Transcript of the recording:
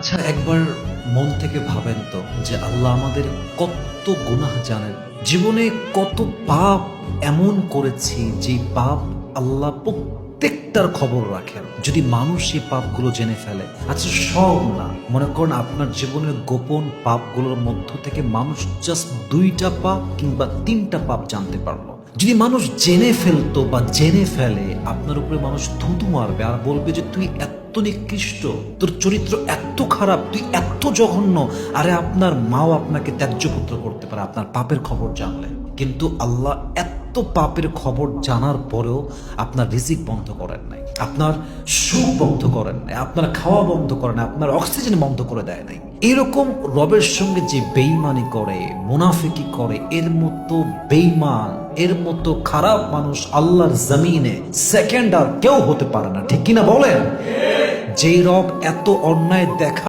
আচ্ছা, একবার মন থেকে ভাবেন তো যে আল্লাহ আমাদের কত গুনাহ জানেন, জীবনে কত পাপ এমন করেছি যে পাপ আল্লাহ প্রত্যেকটার খবর রাখেন। যদি মানুষ এই পাপগুলো জেনে ফেলে, আচ্ছা সব না, মনে করুন আপনার জীবনের গোপন পাপগুলোর মধ্য থেকে মানুষ জাস্ট 2টা পাপ কিংবা 3টা পাপ জানতে পারলো, যদি মানুষ জেনে ফেলতো বা জেনে ফেলে, আপনার উপরে মানুষ থুতু মারবে আর বলবে যে তুই এত নিকৃষ্ট, তোর চরিত্র এত খারাপ, তুই এত জঘন্য। আরে আপনার মাও আপনাকে ত্যায্য পুত্র করতে পারে আপনার পাপের খবর জানলে। কিন্তু আল্লাহ এত পাপের খবর জানার পরেও আপনার রিজিক বন্ধ করেন নাই, আপনার সুখ বন্ধ করেন নাই, আপনার খাওয়া বন্ধ করেন নাই, আপনার অক্সিজেন বন্ধ করে দেয় নাই। এরকম রবের সঙ্গে যে বেঈমানি করে, মুনাফিকি করে, এর মতো বেঈমান, এর মতো খারাপ মানুষ আল্লাহর জমিনে সেকেন্ড আর কেউ হতে পারে না, ঠিক কিনা বলেন? যেই রব এত অন্যায় দেখা